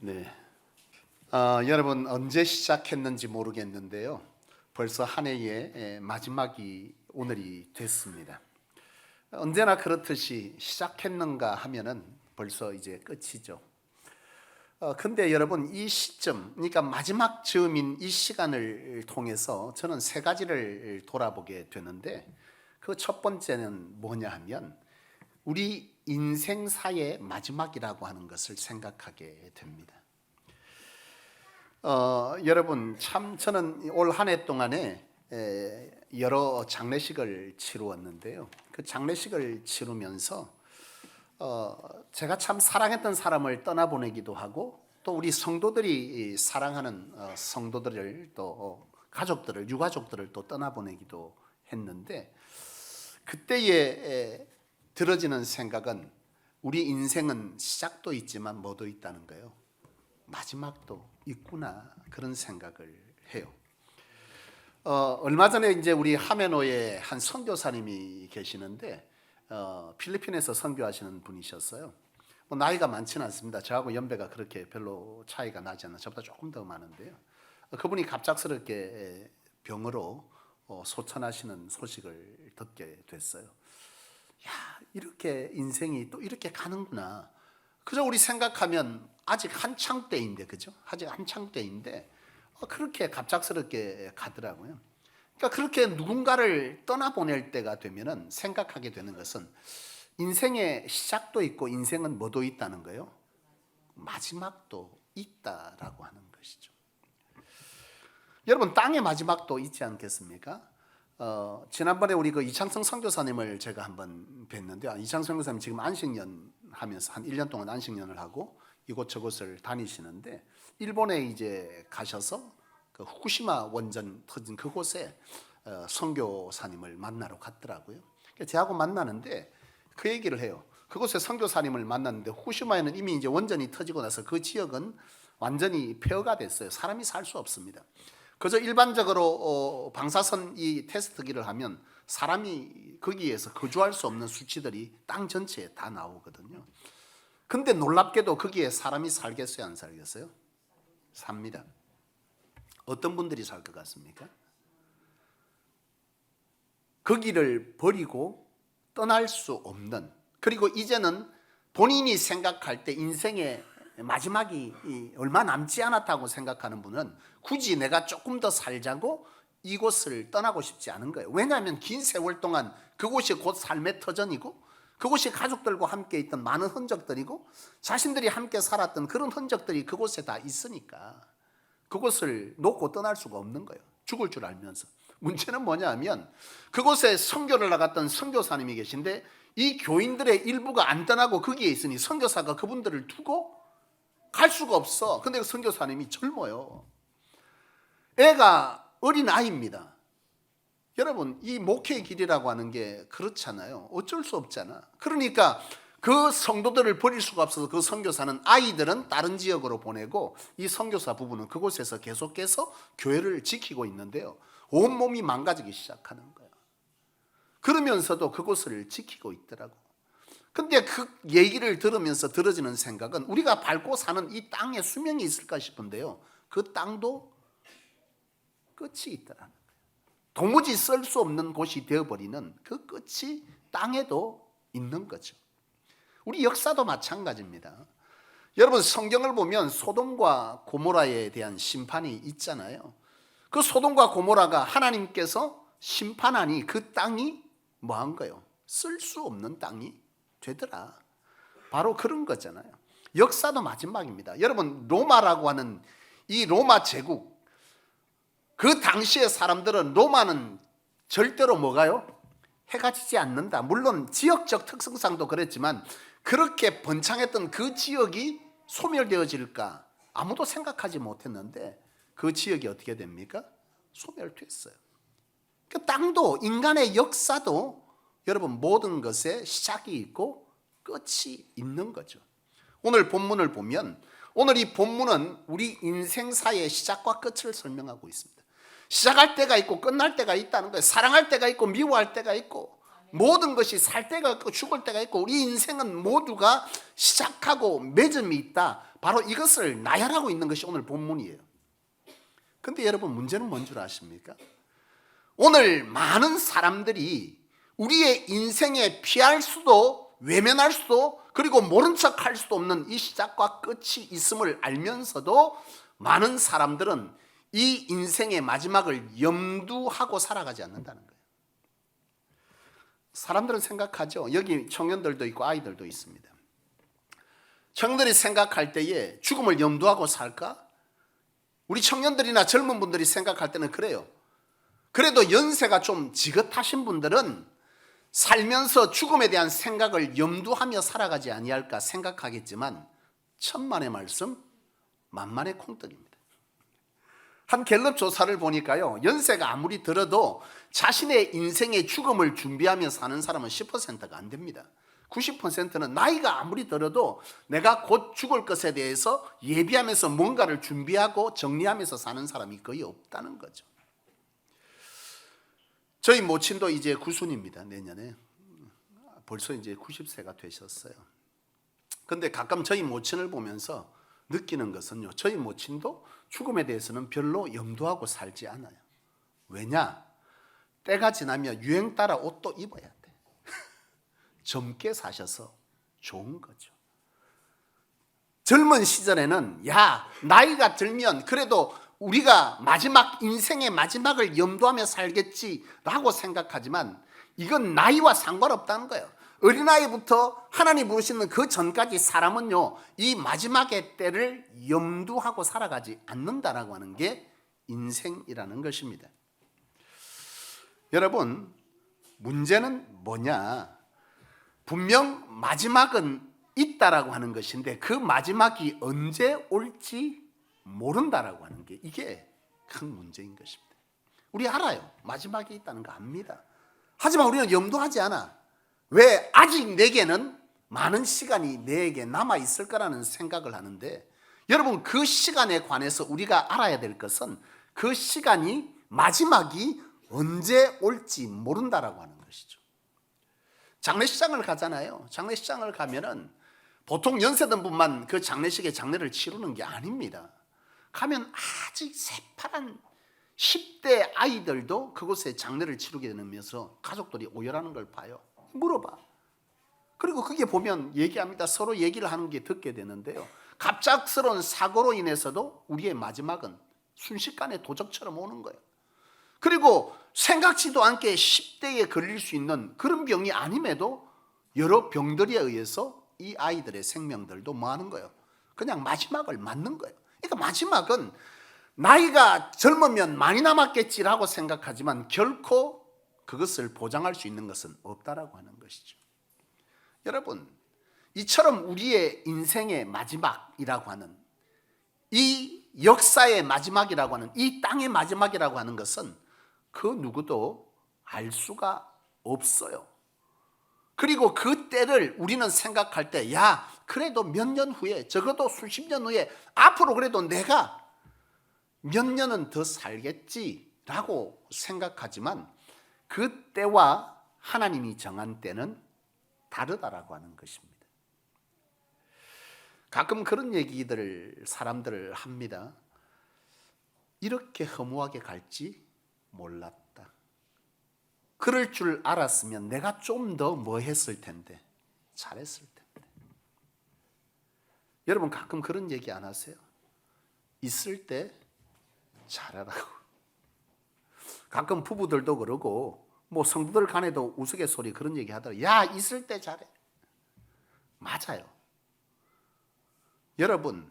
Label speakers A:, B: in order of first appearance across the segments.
A: 네. 여러분 언제 시작했는지 모르겠는데요. 벌써 한 해의 마지막이 오늘이 됐습니다. 언제나 그렇듯이 시작했는가 하면은 벌써 이제 끝이죠. 근데 여러분 이 시점, 그러니까 마지막 즈음인 이 시간을 통해서 저는 세 가지를 돌아보게 되는데 그 첫 번째는 뭐냐 하면 우리 인생사의 마지막이라고 하는 것을 생각하게 됩니다. 여러분 참 저는 올 한 해 동안에 여러 장례식을 치루었는데요. 그 장례식을 치르면서 제가 참 사랑했던 사람을 떠나보내기도 하고 또 우리 성도들이 사랑하는 성도들을 또 가족들을 유가족들을 또 떠나보내기도 했는데 그때에 들어지는 생각은 우리 인생은 시작도 있지만 뭐도 있다는 거예요. 마지막도 있구나 그런 생각을 해요. 얼마 전에 이제 우리 하메노에 한 선교사님이 계시는데 필리핀에서 선교하시는 분이셨어요. 뭐 나이가 많지는 않습니다. 저하고 연배가 그렇게 별로 차이가 나지 않아요. 저보다 조금 더 많은데요. 그분이 갑작스럽게 병으로 소천하시는 소식을 듣게 됐어요. 야, 이렇게 인생이 또 이렇게 가는구나. 그저 우리 생각하면 아직 한창 때인데, 그죠? 아직 한창 때인데 그렇게 갑작스럽게 가더라고요. 그러니까 그렇게 누군가를 떠나보낼 때가 되면은 생각하게 되는 것은 인생의 시작도 있고 인생은 뭐도 있다는 거예요? 마지막도 있다라고 하는 것이죠. 여러분 땅의 마지막도 있지 않겠습니까? 지난번에 우리 그 이창성 선교사님을 제가 한번 뵀는데 이창성 선교사님 지금 안식년 하면서 한 1년 동안 안식년을 하고 이곳저곳을 다니시는데 일본에 이제 가셔서 그 후쿠시마 원전 터진 그곳에 선교사님을 만나러 갔더라고요. 저하고 만나는데 그 얘기를 해요. 그곳에 선교사님을 만났는데 후쿠시마에는 이미 이제 원전이 터지고 나서 그 지역은 완전히 폐허가 됐어요. 사람이 살 수 없습니다. 그저 일반적으로 방사선 이 테스트기를 하면 사람이 거기에서 거주할 수 없는 수치들이 땅 전체에 다 나오거든요. 근데 놀랍게도 거기에 사람이 살겠어요, 안 살겠어요? 삽니다. 어떤 분들이 살 것 같습니까? 거기를 버리고 떠날 수 없는, 그리고 이제는 본인이 생각할 때 인생의 마지막이 얼마 남지 않았다고 생각하는 분은 굳이 내가 조금 더 살자고 이곳을 떠나고 싶지 않은 거예요. 왜냐하면 긴 세월 동안 그곳이 곧 삶의 터전이고 그곳이 가족들과 함께 있던 많은 흔적들이고 자신들이 함께 살았던 그런 흔적들이 그곳에 다 있으니까 그곳을 놓고 떠날 수가 없는 거예요. 죽을 줄 알면서. 문제는 뭐냐 하면 그곳에 선교를 나갔던 선교사님이 계신데 이 교인들의 일부가 안 떠나고 거기에 있으니 선교사가 그분들을 두고 갈 수가 없어. 근데 그 선교사님이 젊어요. 애가 어린 아이입니다. 여러분 이 목회의 길이라고 하는 게 그렇잖아요. 어쩔 수 없잖아. 그러니까 그 성도들을 버릴 수가 없어서 그 선교사는 아이들은 다른 지역으로 보내고 이 선교사 부부는 그곳에서 계속해서 교회를 지키고 있는데요. 온몸이 망가지기 시작하는 거예요. 그러면서도 그곳을 지키고 있더라고. 근데 그 얘기를 들으면서 들어지는 생각은 우리가 밟고 사는 이 땅에 수명이 있을까 싶은데요. 그 땅도 끝이 있더라는 거예요. 도무지 쓸 수 없는 곳이 되어버리는 그 끝이 땅에도 있는 거죠. 우리 역사도 마찬가지입니다. 여러분 성경을 보면 소돔과 고모라에 대한 심판이 있잖아요. 그 소돔과 고모라가 하나님께서 심판하니 그 땅이 뭐한 거예요? 쓸 수 없는 땅이 되더라. 바로 그런 거잖아요. 역사도 마지막입니다. 여러분 로마라고 하는 이 로마 제국, 그 당시의 사람들은 로마는 절대로 뭐가요? 해가 지지 않는다. 물론 지역적 특성상도 그랬지만 그렇게 번창했던 그 지역이 소멸되어질까 아무도 생각하지 못했는데 그 지역이 어떻게 됩니까? 소멸됐어요. 그 땅도 인간의 역사도 여러분 모든 것에 시작이 있고 끝이 있는 거죠. 오늘 본문을 보면 오늘 이 본문은 우리 인생사의 시작과 끝을 설명하고 있습니다. 시작할 때가 있고 끝날 때가 있다는 거예요. 사랑할 때가 있고 미워할 때가 있고 모든 것이 살 때가 있고 죽을 때가 있고 우리 인생은 모두가 시작하고 매점이 있다. 바로 이것을 나열하고 있는 것이 오늘 본문이에요. 근데 여러분, 문제는 뭔 줄 아십니까? 오늘 많은 사람들이 우리의 인생에 피할 수도 외면할 수도 그리고 모른 척 할 수도 없는 이 시작과 끝이 있음을 알면서도 많은 사람들은 이 인생의 마지막을 염두하고 살아가지 않는다는 거예요. 사람들은 생각하죠. 여기 청년들도 있고 아이들도 있습니다. 청년들이 생각할 때에 죽음을 염두하고 살까? 우리 청년들이나 젊은 분들이 생각할 때는 그래요. 그래도 연세가 좀 지긋하신 분들은 살면서 죽음에 대한 생각을 염두하며 살아가지 아니할까 생각하겠지만 천만의 말씀 만만의 콩떡입니다. 한 갤럽 조사를 보니까요, 연세가 아무리 들어도 자신의 인생의 죽음을 준비하며 사는 사람은 10%가 안 됩니다. 90%는 나이가 아무리 들어도 내가 곧 죽을 것에 대해서 예비하면서 뭔가를 준비하고 정리하면서 사는 사람이 거의 없다는 거죠. 저희 모친도 이제 구순입니다. 내년에 벌써 이제 90세가 되셨어요. 근데 가끔 저희 모친을 보면서 느끼는 것은요, 저희 모친도 죽음에 대해서는 별로 염두하고 살지 않아요. 왜냐? 때가 지나면 유행 따라 옷도 입어야 돼. 젊게 사셔서 좋은 거죠. 젊은 시절에는 나이가 들면 그래도 우리가 인생의 마지막을 염두하며 살겠지라고 생각하지만 이건 나이와 상관없다는 거예요. 어린아이부터 하나님 부르시는 그 전까지 사람은요, 이 마지막의 때를 염두하고 살아가지 않는다라고 하는 게 인생이라는 것입니다. 여러분, 문제는 뭐냐? 분명 마지막은 있다라고 하는 것인데 그 마지막이 언제 올지 모른다라고 하는 게 이게 큰 문제인 것입니다. 우리 알아요. 마지막이 있다는 거 압니다. 하지만 우리는 염두하지 않아. 왜? 아직 내게는 많은 시간이 내게 남아있을 거라는 생각을 하는데, 여러분, 그 시간에 관해서 우리가 알아야 될 것은 그 시간이 마지막이 언제 올지 모른다라고 하는 것이죠. 장례식장을 가잖아요. 장례식장을 가면은 보통 연세든 분만 그 장례식에 장례를 치르는 게 아닙니다. 가면 아직 새파란 10대 아이들도 그곳에 장례를 치르게 되면서 가족들이 오열하는 걸 봐요. 물어봐. 그리고 그게 보면 얘기합니다. 서로 얘기를 하는 게 듣게 되는데요, 갑작스러운 사고로 인해서도 우리의 마지막은 순식간에 도적처럼 오는 거예요. 그리고 생각지도 않게 10대에 걸릴 수 있는 그런 병이 아님에도 여러 병들에 의해서 이 아이들의 생명들도 뭐 하는 거예요? 그냥 마지막을 맞는 거예요. 그러니까 마지막은 나이가 젊으면 많이 남았겠지라고 생각하지만 결코 그것을 보장할 수 있는 것은 없다라고 하는 것이죠. 여러분, 이처럼 우리의 인생의 마지막이라고 하는, 이 역사의 마지막이라고 하는, 이 땅의 마지막이라고 하는 것은 그 누구도 알 수가 없어요. 그리고 그 때를 우리는 생각할 때, 그래도 몇 년 후에, 적어도 수십 년 후에, 앞으로 그래도 내가 몇 년은 더 살겠지라고 생각하지만 그 때와 하나님이 정한 때는 다르다라고 하는 것입니다. 가끔 그런 얘기들을 사람들을 합니다. 이렇게 허무하게 갈지 몰랐다. 그럴 줄 알았으면 내가 좀 더 뭐 했을 텐데, 잘했을 텐데. 여러분, 가끔 그런 얘기 안 하세요? 있을 때 잘하라고. 가끔 부부들도 그러고 뭐 성도들 간에도 우스갯소리 그런 얘기 하더라고요. 있을 때 잘해. 맞아요. 여러분,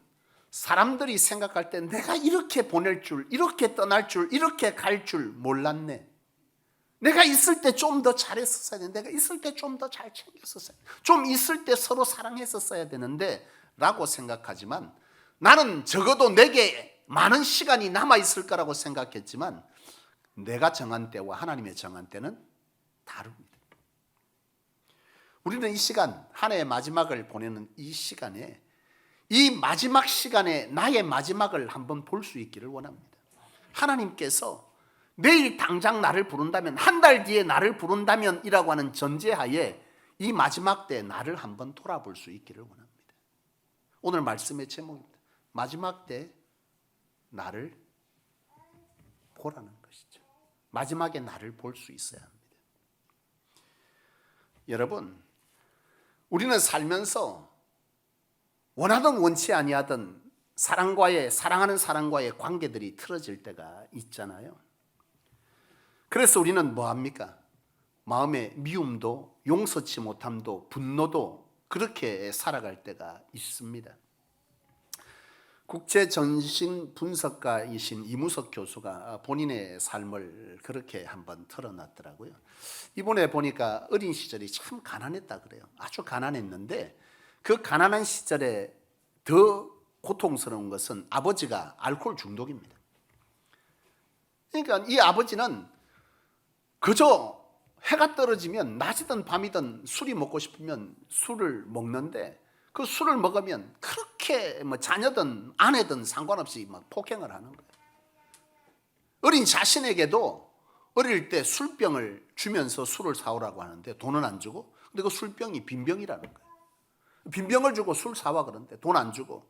A: 사람들이 생각할 때 내가 이렇게 보낼 줄, 이렇게 떠날 줄, 이렇게 갈 줄 몰랐네. 내가 있을 때 좀 더 잘했었어야 되는데, 내가 있을 때 좀 더 잘 챙겼었어야 되는데, 좀 있을 때 서로 사랑했었어야 되는데 라고 생각하지만, 나는 적어도 내게 많은 시간이 남아있을 거라고 생각했지만 내가 정한 때와 하나님의 정한 때는 다릅니다. 우리는 이 시간, 한 해의 마지막을 보내는 이 시간에, 이 마지막 시간에 나의 마지막을 한번 볼 수 있기를 원합니다. 하나님께서 내일 당장 나를 부른다면, 한 달 뒤에 나를 부른다면 이라고 하는 전제하에 이 마지막 때 나를 한번 돌아볼 수 있기를 원합니다. 오늘 말씀의 제목입니다. 마지막 때 나를 보라는 것이죠. 마지막에 나를 볼 수 있어야 합니다. 여러분, 우리는 살면서 원하든 원치 아니하든 사랑하는 사람과의 관계들이 틀어질 때가 있잖아요. 그래서 우리는 뭐 합니까? 마음의 미움도 용서치 못함도 분노도 그렇게 살아갈 때가 있습니다. 국제정신분석가이신 이무석 교수가 본인의 삶을 그렇게 한번 털어놨더라고요. 이번에 보니까 어린 시절이 참 가난했다 그래요. 아주 가난했는데 그 가난한 시절에 더 고통스러운 것은 아버지가 알코올 중독입니다. 그러니까 이 아버지는 그저 해가 떨어지면 낮이든 밤이든 술이 먹고 싶으면 술을 먹는데 그 술을 먹으면 그렇게 뭐 자녀든 아내든 상관없이 막 폭행을 하는 거예요. 어린 자신에게도 어릴 때 술병을 주면서 술을 사오라고 하는데 돈은 안 주고, 근데 그 술병이 빈병이라는 거예요. 빈병을 주고 술 사와 그러는데 돈 안 주고.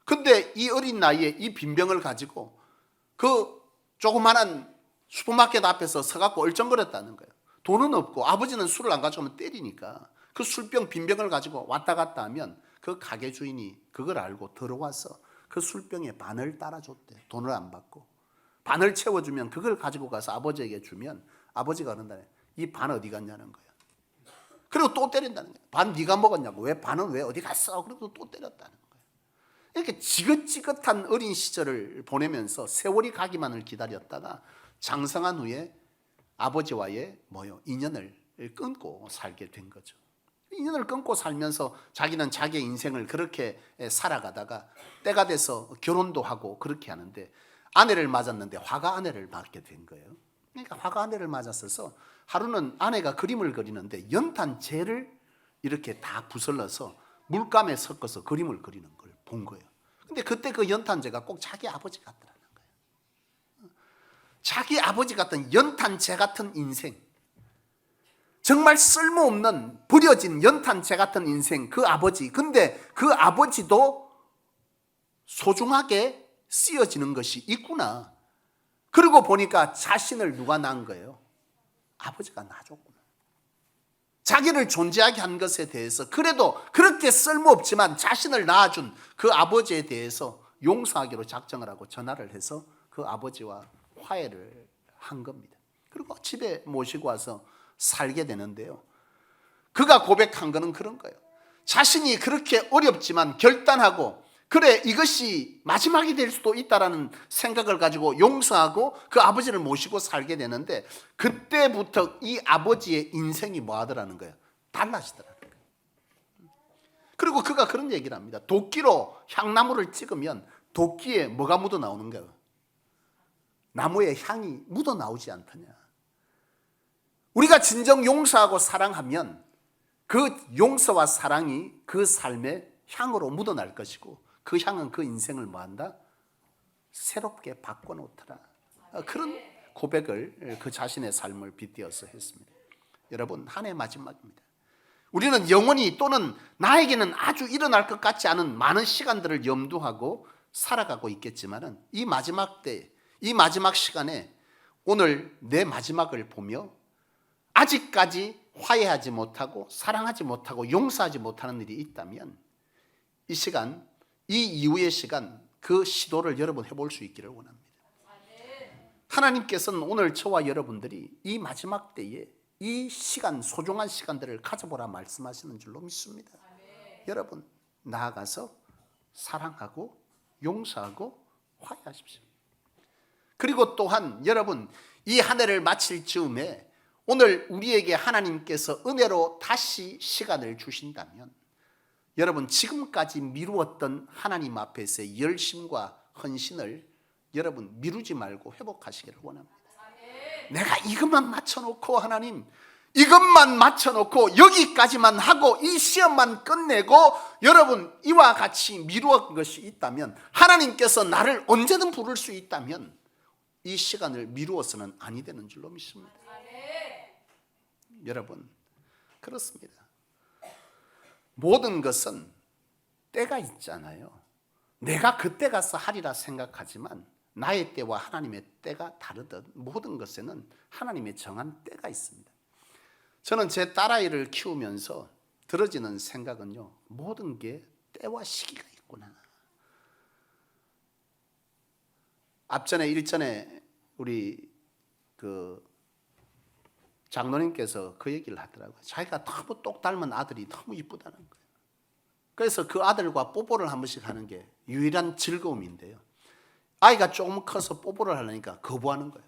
A: 근데 이 어린 나이에 이 빈병을 가지고 그 조그마한 슈퍼마켓 앞에서 서갖고 얼쩡거렸다는 거예요. 돈은 없고 아버지는 술을 안 가져오면 때리니까 그 술병 빈병을 가지고 왔다 갔다 하면 그 가게 주인이 그걸 알고 들어와서 그 술병의 반을 따라줬대. 돈을 안 받고. 반을 채워주면 그걸 가지고 가서 아버지에게 주면 아버지가 그런다네. 이 반 어디 갔냐는 거예요. 그리고 또 때린다는 거예요. 반 네가 먹었냐고. 왜 반은 왜 어디 갔어? 그리고 또 때렸다는 거예요. 이렇게 지긋지긋한 어린 시절을 보내면서 세월이 가기만을 기다렸다가 장성한 후에 아버지와의 인연을 끊고 살게 된 거죠. 인연을 끊고 살면서 자기는 자기의 인생을 그렇게 살아가다가 때가 돼서 결혼도 하고 그렇게 하는데 아내를 맞았는데 화가 아내를 맞게 된 거예요. 그러니까 화가 아내를 맞았어서 하루는 아내가 그림을 그리는데 연탄재를 이렇게 다 부슬러서 물감에 섞어서 그림을 그리는 걸 본 거예요. 근데 그때 그 연탄재가 꼭 자기 아버지 같더라는 거예요. 자기 아버지 같은 연탄재 같은 인생, 정말 쓸모없는 버려진 연탄재 같은 인생, 그 아버지. 근데 그 아버지도 소중하게 쓰여지는 것이 있구나. 그러고 보니까 자신을 누가 낳은 거예요? 아버지가 낳아줬구나. 자기를 존재하게 한 것에 대해서 그래도 그렇게 쓸모없지만 자신을 낳아준 그 아버지에 대해서 용서하기로 작정을 하고 전화를 해서 그 아버지와 화해를 한 겁니다. 그리고 집에 모시고 와서 살게 되는데요. 그가 고백한 거는 그런 거예요. 자신이 그렇게 어렵지만 결단하고 그래 이것이 마지막이 될 수도 있다라는 생각을 가지고 용서하고 그 아버지를 모시고 살게 되는데 그때부터 이 아버지의 인생이 뭐 하더라는 거예요? 달라지더라는 거예요. 그리고 그가 그런 얘기를 합니다. 도끼로 향나무를 찍으면 도끼에 뭐가 묻어 나오는 거예요? 나무에 향이 묻어 나오지 않더냐. 우리가 진정 용서하고 사랑하면 그 용서와 사랑이 그 삶의 향으로 묻어날 것이고 그 향은 그 인생을 뭐한다? 새롭게 바꿔놓더라. 그런 고백을 그 자신의 삶을 빗대어서 했습니다. 여러분, 한 해 마지막입니다. 우리는 영원히 또는 나에게는 아주 일어날 것 같지 않은 많은 시간들을 염두하고 살아가고 있겠지만 이 마지막 때, 이 마지막 시간에 오늘 내 마지막을 보며 아직까지 화해하지 못하고 사랑하지 못하고 용서하지 못하는 일이 있다면 이 시간, 이 이후의 시간 그 시도를 여러분 해볼 수 있기를 원합니다. 하나님께서는 오늘 저와 여러분들이 이 마지막 때에 이 시간, 소중한 시간들을 가져보라 말씀하시는 줄로 믿습니다. 여러분 나아가서 사랑하고 용서하고 화해하십시오. 그리고 또한 여러분 이 한 해를 마칠 즈음에 오늘 우리에게 하나님께서 은혜로 다시 시간을 주신다면 여러분 지금까지 미루었던 하나님 앞에서의 열심과 헌신을 여러분 미루지 말고 회복하시기를 원합니다. 내가 이것만 맞춰놓고 하나님 이것만 맞춰놓고 여기까지만 하고 이 시험만 끝내고 여러분 이와 같이 미루었던 것이 있다면 하나님께서 나를 언제든 부를 수 있다면 이 시간을 미루어서는 아니 되는 줄로 믿습니다. 여러분 그렇습니다. 모든 것은 때가 있잖아요. 내가 그때 가서 하리라 생각하지만 나의 때와 하나님의 때가 다르듯 모든 것에는 하나님의 정한 때가 있습니다. 저는 제 딸아이를 키우면서 들어지는 생각은요, 모든 게 때와 시기가 있구나. 앞전에 일전에 우리 그 장로님께서 그 얘기를 하더라고요. 자기가 너무 똑 닮은 아들이 너무 이쁘다는 거예요. 그래서 그 아들과 뽀뽀를 한 번씩 하는 게 유일한 즐거움인데요, 아이가 조금 커서 뽀뽀를 하려니까 거부하는 거예요.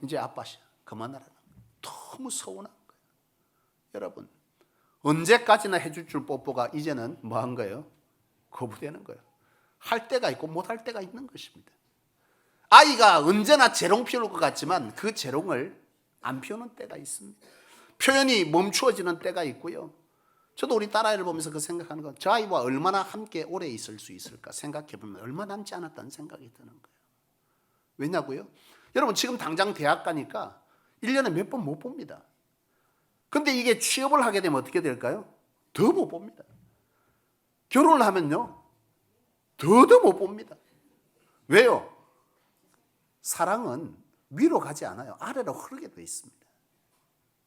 A: 이제 아빠시야, 그만하라는 거예요. 너무 서운한 거예요. 여러분, 언제까지나 해줄 줄 뽀뽀가 이제는 뭐 한 거예요? 거부되는 거예요. 할 때가 있고 못 할 때가 있는 것입니다. 아이가 언제나 재롱 피울 것 같지만 그 재롱을 안 피우는 때가 있습니다. 표현이 멈추어지는 때가 있고요. 저도 우리 딸아이를 보면서 그 생각하는 거, 저 아이와 얼마나 함께 오래 있을 수 있을까 생각해 보면 얼마 남지 않았다는 생각이 드는 거예요. 왜냐고요? 여러분, 지금 당장 대학 가니까 1년에 몇 번 못 봅니다. 근데 이게 취업을 하게 되면 어떻게 될까요? 더 못 봅니다. 결혼을 하면요, 더 못 봅니다. 왜요? 사랑은 위로 가지 않아요. 아래로 흐르게 되어 있습니다.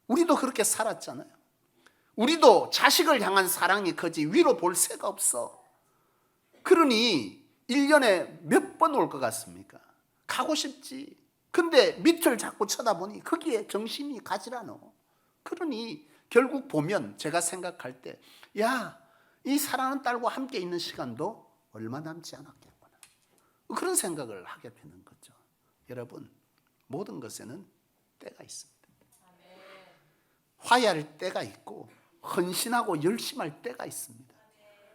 A: 우리도 그렇게 살았잖아요. 우리도 자식을 향한 사랑이 크지 위로 볼 새가 없어. 그러니 1년에 몇 번 올 것 같습니까? 가고 싶지. 근데 밑을 자꾸 쳐다보니 거기에 정신이 가질 않아. 그러니 결국 보면 제가 생각할 때, 야, 이 사랑하는 딸과 함께 있는 시간도 얼마 남지 않았겠구나, 그런 생각을 하게 되는 거죠. 여러분, 모든 것에는 때가 있습니다. 화해할 때가 있고 헌신하고 열심할 때가 있습니다.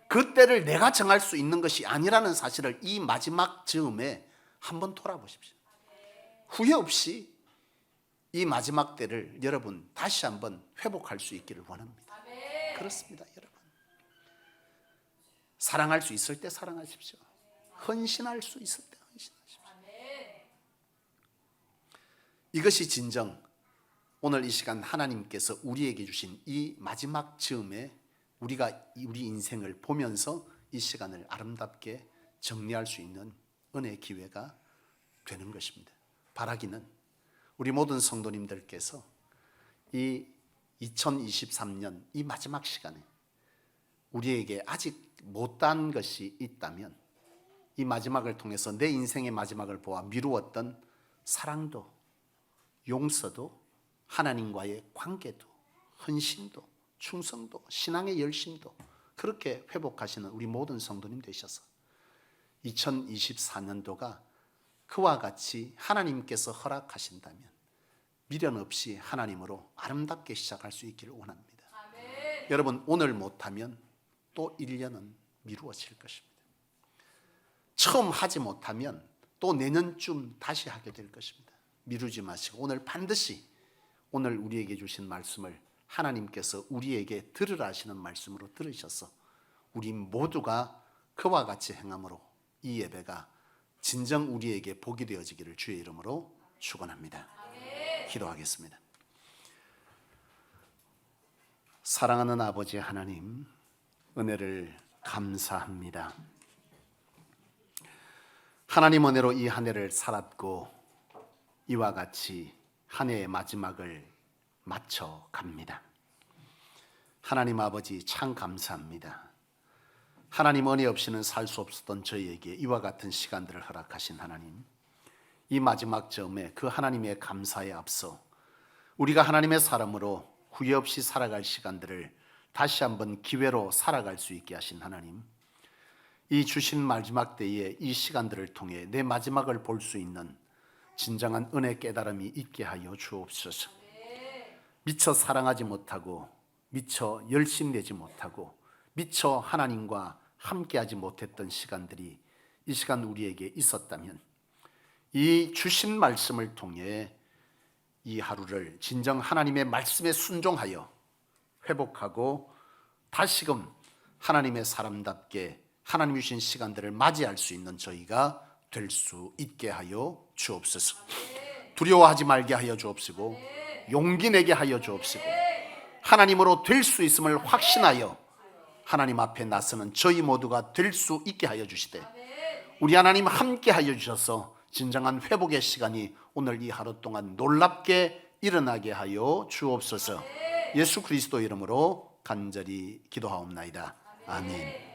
A: 그 때를 내가 정할 수 있는 것이 아니라는 사실을 이 마지막 즈음에 한번 돌아보십시오. 후회 없이 이 마지막 때를 여러분 다시 한번 회복할 수 있기를 원합니다. 그렇습니다, 여러분. 사랑할 수 있을 때 사랑하십시오. 헌신할 수 있을 때 헌신하십시오. 이것이 진정 오늘 이 시간 하나님께서 우리에게 주신 이 마지막 즈음에 우리가 우리 인생을 보면서 이 시간을 아름답게 정리할 수 있는 은혜의 기회가 되는 것입니다. 바라기는 우리 모든 성도님들께서 이 2023년 이 마지막 시간에 우리에게 아직 못한 것이 있다면 이 마지막을 통해서 내 인생의 마지막을 보아 미루었던 사랑도, 용서도, 하나님과의 관계도, 헌신도, 충성도, 신앙의 열심도 그렇게 회복하시는 우리 모든 성도님 되셔서 2024년도가 그와 같이 하나님께서 허락하신다면 미련 없이 하나님으로 아름답게 시작할 수 있기를 원합니다. 아멘. 여러분, 오늘 못하면 또 1년은 미루어질 것입니다. 처음 하지 못하면 또 내년쯤 다시 하게 될 것입니다. 미루지 마시고 오늘 반드시 오늘 우리에게 주신 말씀을 하나님께서 우리에게 들으라 하시는 말씀으로 들으셔서 우리 모두가 그와 같이 행함으로 이 예배가 진정 우리에게 복이 되어지기를 주의 이름으로 축원합니다. 기도하겠습니다. 사랑하는 아버지 하나님, 은혜를 감사합니다. 하나님 은혜로 이 한 해를 살았고 이와 같이 한 해의 마지막을 맞춰 갑니다. 하나님 아버지, 참 감사합니다. 하나님 은혜 없이는 살 수 없었던 저희에게 이와 같은 시간들을 허락하신 하나님, 이 마지막 즈음에 그 하나님의 감사에 앞서 우리가 하나님의 사람으로 후회 없이 살아갈 시간들을 다시 한번 기회로 살아갈 수 있게 하신 하나님, 이 주신 마지막 때에 이 시간들을 통해 내 마지막을 볼 수 있는 진정한 은혜 깨달음이 있게 하여 주옵소서. 미처 사랑하지 못하고 미처 열심내지 못하고 미처 하나님과 함께하지 못했던 시간들이 이 시간 우리에게 있었다면 이 주신 말씀을 통해 이 하루를 진정 하나님의 말씀에 순종하여 회복하고 다시금 하나님의 사람답게 하나님이 주신 시간들을 맞이할 수 있는 저희가 될 수 있게 하여 주옵소서. 두려워하지 말게 하여 주옵시고 용기 내게 하여 주옵시고 하나님으로 될 수 있음을 확신하여 하나님 앞에 나서는 저희 모두가 될 수 있게 하여 주시되, 우리 하나님 함께 하여 주셔서 진정한 회복의 시간이 오늘 이 하루 동안 놀랍게 일어나게 하여 주옵소서. 예수 그리스도 이름으로 간절히 기도하옵나이다. 아멘.